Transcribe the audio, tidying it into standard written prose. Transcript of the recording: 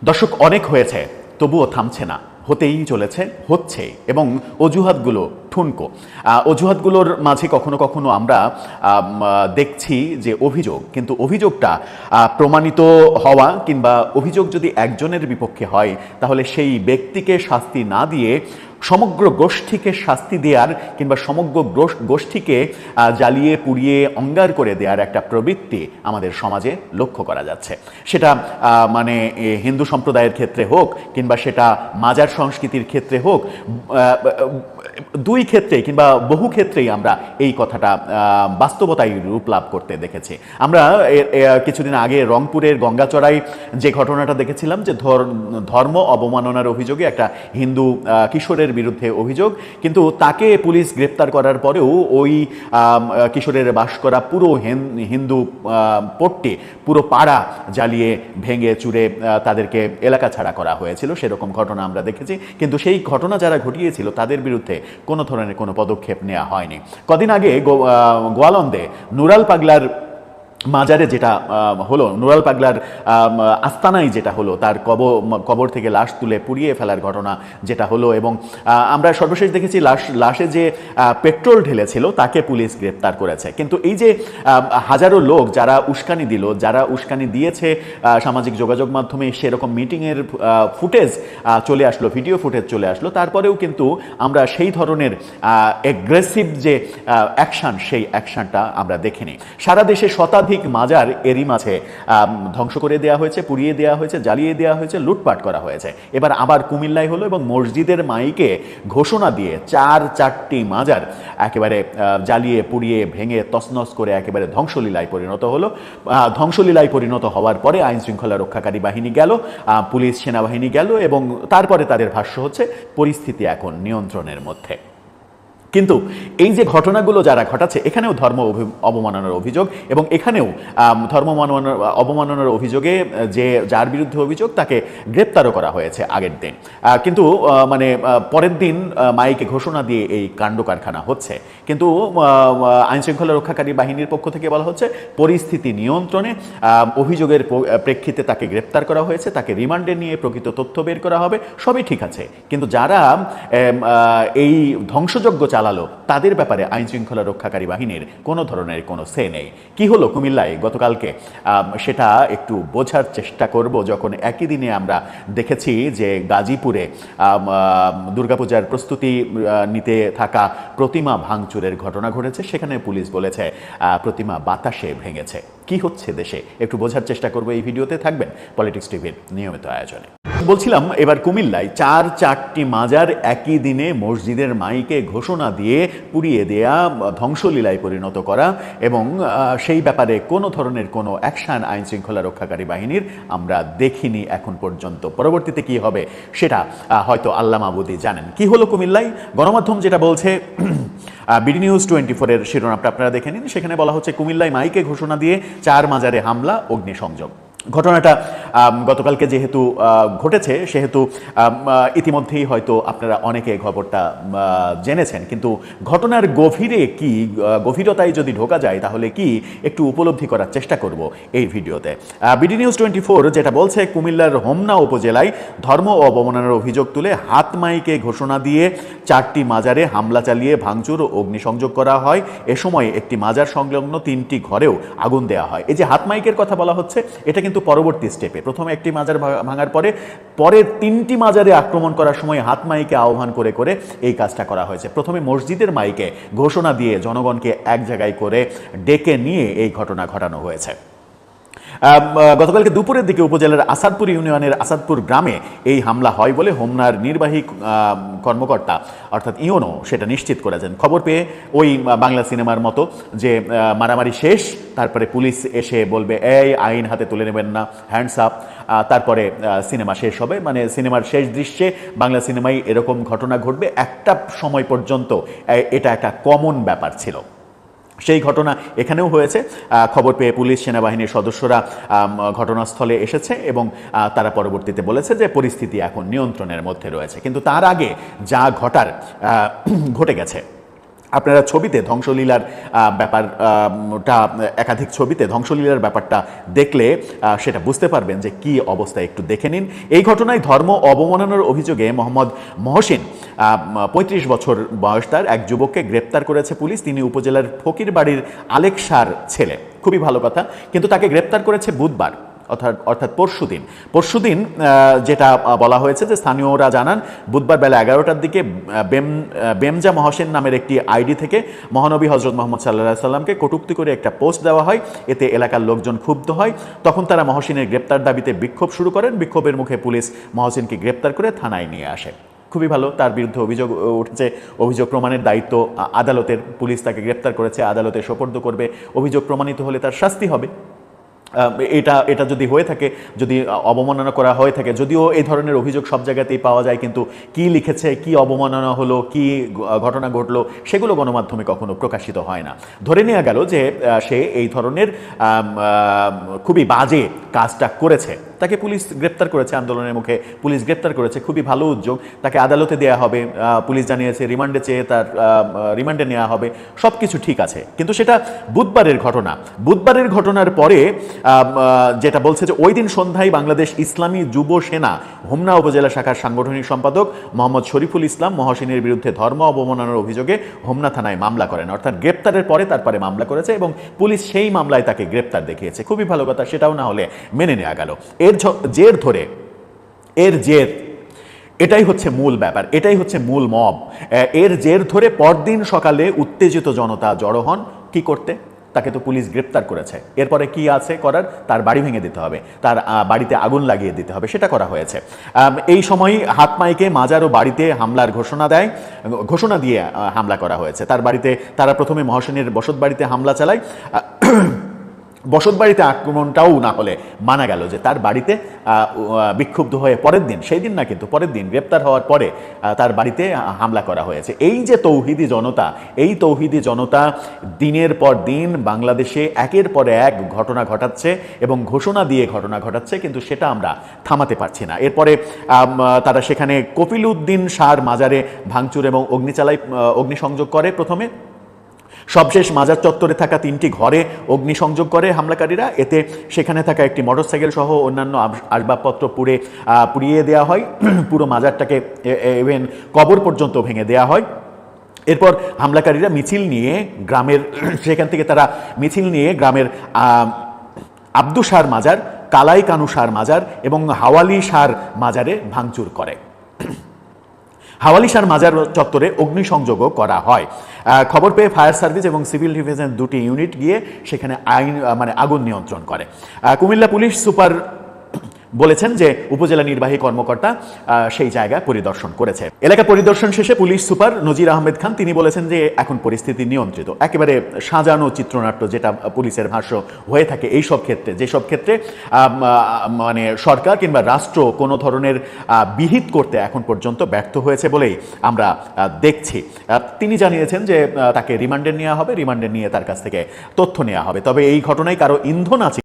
দর্শক, অনেক হয়েছে, তবুও থামছে না, হতেই চলেছে, হচ্ছে, এবং অজুহাতগুলো ঠুনকো। অজুহাতগুলোর মাঝে কখনো কখনো আমরা দেখছি যে অভিযোগ, কিন্তু অভিযোগটা প্রমাণিত হওয়া কিংবা অভিযোগ যদি একজনের বিপক্ষে হয় তাহলে সেই ব্যক্তিকে শাস্তি না দিয়ে সমগ্র গোষ্ঠীকে শাস্তি দেওয়ার কিংবা সমগ্র গোষ্ঠীকে জ্বালিয়ে পুড়িয়ে অঙ্গার করে দেওয়ার একটা প্রবৃত্তি আমাদের সমাজে লক্ষ্য করা যাচ্ছে। সেটা মানে হিন্দু সম্প্রদায়ের ক্ষেত্রে হোক কিংবা সেটা মাজার সংস্কৃতির ক্ষেত্রে হোক, দুই ক্ষেত্রে কিংবা বহু ক্ষেত্রেই আমরা এই কথাটা বাস্তবতায় রূপ লাভ করতে দেখেছি। আমরা কিছুদিন আগে রংপুরের গঙ্গাচড়ায় যে ঘটনাটা দেখেছিলাম, যে ধর্ম অবমাননার অভিযোগে একটা হিন্দু কিশোরের বিরুদ্ধে অভিযোগ, কিন্তু তাকে পুলিশ গ্রেপ্তার করার পরেও ওই কিশোরের বাস করা পুরো হিন্দু পট্টি, পুরো পাড়া জ্বালিয়ে ভেঙে চুরে তাদেরকে এলাকা ছাড়া করা হয়েছিল। সেরকম ঘটনা আমরা দেখেছি, কিন্তু সেই ঘটনা যারা ঘটিয়েছিল তাদের বিরুদ্ধে কোনো ধরনের কোনো পদক্ষেপ নেওয়া হয়নি। কদিন আগে গোয়ালন্দে নুরাল পাগলার মাজারে যেটা হলো, নুরাল পাগলার আস্তানায় যেটা হলো, তার কবর থেকে লাশ তুলে পুড়িয়ে ফেলার ঘটনা যেটা হলো, এবং আমরা সর্বশেষ দেখেছি লাশে যে পেট্রোল ঢেলেছিল তাকে পুলিশ গ্রেপ্তার করেছে। কিন্তু এই যে হাজারো লোক যারা উস্কানি দিল, যারা উস্কানি দিয়েছে, সামাজিক যোগাযোগ মাধ্যমে সেরকম মিটিংয়ের ফুটেজ চলে আসলো, ভিডিও ফুটেজ চলে আসলো, তারপরেও কিন্তু আমরা সেই ধরনের অ্যাগ্রেসিভ যে অ্যাকশান, সেই অ্যাকশানটা আমরা দেখিনি। সারা দেশে শতাধিক মাজার এরই মাঝে ধ্বংস করে দেওয়া হয়েছে, পুড়িয়ে দেওয়া হয়েছে, জ্বালিয়ে দেওয়া হয়েছে, লুটপাট করা হয়েছে। এবার আবার কুমিল্লায় হলো, এবং মসজিদের মাইকে ঘোষণা দিয়ে চারটি মাজার একেবারে জ্বালিয়ে পুড়িয়ে ভেঙে তছনছ করে একেবারে ধ্বংসলীলায় পরিণত হলো। ধ্বংসলীলায় পরিণত হওয়ার পরে আইন শৃঙ্খলা রক্ষাকারী বাহিনী গেল, পুলিশ সেনাবাহিনী গেল, এবং তারপরে তাদের ভাষ্য হচ্ছে পরিস্থিতি এখন নিয়ন্ত্রণের মধ্যে। কিন্তু এই যে ঘটনাগুলো যারা ঘটাচ্ছে, এখানেও ধর্ম অবমাননার অভিযোগ, এবং এখানেও ধর্ম অবমাননার অভিযোগে যার বিরুদ্ধে অভিযোগ তাকে গ্রেপ্তারও করা হয়েছে আগের দিন, কিন্তু মানে পরের দিন মাইকে ঘোষণা দিয়ে এই কাণ্ড কারখানা হচ্ছে। কিন্তু আইনশৃঙ্খলা রক্ষাকারী বাহিনীর পক্ষ থেকে বলা হচ্ছে পরিস্থিতি নিয়ন্ত্রণে, অভিযোগের প্রেক্ষিতে তাকে গ্রেপ্তার করা হয়েছে, তাকে রিমান্ডে নিয়ে প্রকৃত তথ্য বের করা হবে, সবই ঠিক আছে। কিন্তু যারা এই ধ্বংসযজ্ঞ চালালো তাদের ব্যাপারে আইন শৃঙ্খলা রক্ষাকারী বাহিনীর কোনো ধরনের কোনো সে নেই। কি হলো কুমিল্লায় গতকালকে, সেটা একটু বোঝার চেষ্টা করব। যখন একই দিনে আমরা দেখেছি যে গাজীপুরে দুর্গাপূজার প্রস্তুতি নিতে থাকা প্রতিমা ভাঙচুরের ঘটনা ঘটেছে, সেখানে পুলিশ বলেছে প্রতিমা বাতাসে ভেঙেছে। কি হচ্ছে দেশে একটু বোঝার চেষ্টা করব, এই ভিডিওতে থাকবেন পলিটিক্স টিভির নিয়মিত আয়োজনে। বলছিলাম, এবার কুমিল্লায় চারটি মাজার একই দিনে মসজিদের মাইকে ঘোষণা দিয়ে পুড়িয়ে দেয়া, ধ্বংসলীলায় পরিণত করা, এবং সেই ব্যাপারে কোনো ধরনের কোনো অ্যাকশান আইন শৃঙ্খলা রক্ষাকারী বাহিনীর আমরা দেখিনি এখন পর্যন্ত। পরবর্তীতে কি হবে সেটা হয়তো আল্লাহ মাবুদই জানেন। কি হলো কুমিল্লায়, গণমাধ্যম যেটা বলছে, বিডি নিউজ 24-এর শিরোনামটা আপনারা দেখে নিন। সেখানে বলা হচ্ছে কুমিল্লায় মাইকে ঘোষণা দিয়ে 4 মাজারে হামলা, অগ্নিসংযোগ। ঘটনাটা গতকালকে যেহেতু ঘটেছে সেহেতু ইতিমধ্যেই হয়তো আপনারা অনেকে খবরটা জেনেছেন, কিন্তু ঘটনার গভীরতায় যদি ঢোকা যায় তাহলে কি একটু উপলব্ধি করার চেষ্টা করব এই ভিডিওতে। বিডি নিউজ 24 যেটা বলছে, কুমিল্লার হোমনা উপজেলায় ধর্ম অবমাননার অভিযোগ তুলে হাত মাইকে ঘোষণা দিয়ে 4টি মাজারে হামলা চালিয়ে ভাঙচুর ও অগ্নিসংযোগ করা হয়। এ সময় একটি মাজার সংলগ্ন 3টি ঘরেও আগুন দেওয়া হয়। এই যে হাত মাইকের কথা বলা হচ্ছে, এটা কিন্তু পরবর্তী স্টেপে, প্রথমে একটি মাজার ভাঙার পরে 3টি মাজারে আক্রমণ করার সময় হাত মাইকে আহ্বান করে করে এই কাজটা করা হয়েছে। প্রথমে মসজিদের মাইকে ঘোষণা দিয়ে জনগণকে এক জায়গায় করে ডেকে নিয়ে এই ঘটনা ঘটানো হয়েছে। গতকালকে দুপুরের দিকে উপজেলার আসাদপুর ইউনিয়নের আসাদপুর গ্রামে এই হামলা হয় বলে হোমনার নির্বাহী কর্মকর্তা অর্থাৎ ইউনো সেটা নিশ্চিত করেছেন। খবর পেয়ে ওই বাংলা সিনেমার মতো যে মারামারি শেষ, তারপরে পুলিশ এসে বলবে এই আইন হাতে তুলে নেবেন না, হ্যান্ডস আপ, তারপরে সিনেমা শেষ হবে। মানে সিনেমার শেষ দৃশ্যে বাংলা সিনেমায় এরকম ঘটনা ঘটবে, একটা সময় পর্যন্ত এটা একটা কমন ব্যাপার ছিল। সেই ঘটনা এখানেও হয়েছে। খবর পেয়ে পুলিশ সেনাবাহিনীর সদস্যরা ঘটনাস্থলে এসেছে এবং তারা পরবর্তীতে বলেছে যে পরিস্থিতি এখন নিয়ন্ত্রণের মধ্যে রয়েছে। কিন্তু তার আগে যা ঘটে গেছে, আপনারা ছবিতে ধ্বংসলীলার ব্যাপারটা একাধিক ছবিতে ধ্বংসলীলার ব্যাপারটা দেখলে সেটা বুঝতে পারবেন যে কি অবস্থা, একটু দেখে নিন। এই ঘটনায় ধর্ম অবমাননার অভিযোগে মোহাম্মদ মহসিন ৩৫ বছর বয়স তার এক যুবককে গ্রেপ্তার করেছে পুলিশ। তিনি উপজেলার ফকিরবাড়ির আলেকসার ছেলে, খুবই ভালো কথা, কিন্তু তাকে গ্রেপ্তার করেছে বুধবার অর্থাৎ পরশুদিন যেটা বলা হয়েছে যে স্থানীয়রা জানান বুধবার বেলা 11টার দিকে বেমজা মহসেন নামের একটি আইডি থেকে মহানবী হজরত মোহাম্মদ সাল্লাল্লাহু সাল্লামকে কটূক্তি করে একটা পোস্ট দেওয়া হয়। এতে এলাকার লোকজন ক্ষুব্ধ হয়। তখন তারা মহসিনের গ্রেপ্তার দাবিতে বিক্ষোভ শুরু করেন। বিক্ষোভের মুখে পুলিশ মহসিনকে গ্রেপ্তার করে থানায় নিয়ে আসে। খুবই ভালো, তার বিরুদ্ধে অভিযোগ উঠেছে, অভিযোগ প্রমাণের দায়িত্ব আদালতের। পুলিশ তাকে গ্রেপ্তার করেছে, আদালতে সোপর্দ করবে। অভিযোগ প্রমাণিত হলে তার শাস্তি হবে। এটা যদি হয়ে থাকে, যদি অবমাননা করা হয়ে থাকে, যদিও এই ধরনের অভিযোগ সব জায়গাতেই পাওয়া যায়, কিন্তু কি লিখেছে, কি অবমাননা হলো, কি ঘটনা ঘটলো, সেগুলো গণমাধ্যমে কখনো প্রকাশিত হয় না। ধরে নেওয়া গেল যে সে এই ধরনের খুবই বাজে কাজটা করেছে, তাকে পুলিশ গ্রেপ্তার করেছে, আন্দোলনের মুখে পুলিশ গ্রেপ্তার করেছে, খুবই ভালো উদ্যোগ। তাকে আদালতে দেওয়া হবে, পুলিশ জানিয়েছে রিমান্ডে চেয়ে তার রিমান্ডে নেওয়া হবে, সব কিছু ঠিক আছে। কিন্তু সেটা বুধবারের ঘটনার পরে যেটা বলছে যে ওই দিন সন্ধ্যায় বাংলাদেশ ইসলামী যুব সেনা হোমনা উপজেলা শাখার সাংগঠনিক সম্পাদক মোহাম্মদ শরীফুল ইসলাম মহসিনের বিরুদ্ধে ধর্ম অবমাননার অভিযোগে হোমনা থানায় মামলা করেন। অর্থাৎ গ্রেপ্তারের পরে তারপরে মামলা করেছে এবং পুলিশ সেই মামলায় তাকে গ্রেপ্তার দেখিয়েছে। খুবই ভালো কথা, সেটাও না হলে মেনে নেওয়া গেল। এর জের এটাই হচ্ছে মূল ব্যাপার, এটাই হচ্ছে মূল মব। এর জের ধরে পরদিন সকালে উত্তেজিত জনতা জড়ো হন কি করতে? তাকে তো পুলিশ গ্রেপ্তার করেছে, এরপরে কি আছে করার? তার বাড়ি ভেঙে দিতে হবে, তার বাড়িতে আগুন লাগিয়ে দিতে হবে, সেটা করা হয়েছে। এই সময় হাত মাইকে মাজার ও বাড়িতে হামলার ঘোষণা দিয়ে হামলা করা হয়েছে। তার বাড়িতে তারা প্রথমে মহসিনের বসত বাড়িতে হামলা চালায়। বসত বাড়িতে আক্রমণটাও না হলে মানা গেল যে তার বাড়িতে বিক্ষুব্ধ হয়ে পরের দিন, সেই দিন না কিন্তু পরের দিন গ্রেপ্তার হওয়ার পরে তার বাড়িতে হামলা করা হয়েছে। এই যে তৌহিদি জনতা, এই তৌহিদি জনতা দিনের পর দিন বাংলাদেশে একের পর এক ঘটনা ঘটাচ্ছে এবং ঘোষণা দিয়ে ঘটনা ঘটাচ্ছে, কিন্তু সেটা আমরা থামাতে পারছি না। এরপরে তারা সেখানে কপিল উদ্দিন শাহর মাজারে ভাঙচুর এবং অগ্নিসংযোগ করে। প্রথমে সবশেষ মাজার চত্বরে থাকা 3টি ঘরে অগ্নিসংযোগ করে হামলাকারীরা। এতে সেখানে থাকা একটি মোটরসাইকেল সহ অন্যান্য আসবাবপত্র পুড়িয়ে দেওয়া হয়। পুরো মাজারটাকে ইভেন কবর পর্যন্ত ভেঙে দেওয়া হয়। এরপর হামলাকারীরা সেখান থেকে তারা মিছিল নিয়ে গ্রামের আব্দু শাহর মাজার, কালাই কানু শাহর মাজার এবং হাওয়ালি শাহর মাজারে ভাঙচুর করে। হাওয়ালি শাহর মাজার চত্বরে অগ্নিসংযোগও করা হয়। খবর পেয়ে ফায়ার সার্ভিস এবং সিভিল ডিফেন্সের 2টি ইউনিট গিয়ে সেখানে আগুন নিয়ন্ত্রণ করে। কুমিল্লা পুলিশ সুপার বলেছেন যে উপজেলা নির্বাহী কর্মকর্তা সেই জায়গা পরিদর্শন করেছে। এলাকা পরিদর্শন শেষে পুলিশ সুপার নজির আহমেদ খান তিনি বলেছেন যে এখন পরিস্থিতি নিয়ন্ত্রিত। একেবারে সাজানো চিত্রনাট্য যেটা পুলিশের ভাষ্য হয়ে থাকে এইসব ক্ষেত্রে, যেসব ক্ষেত্রে মানে সরকার কিংবা রাষ্ট্র কোনো ধরনের বিহিত করতে এখন পর্যন্ত ব্যর্থ হয়েছে বলেই আমরা দেখছি। তিনি জানিয়েছেন যে তাকে রিমান্ডে নেওয়া হবে, রিমান্ডে নিয়ে তার কাছ থেকে তথ্য নেওয়া হবে। তবে এই ঘটনায় কারো ইন্ধন আছে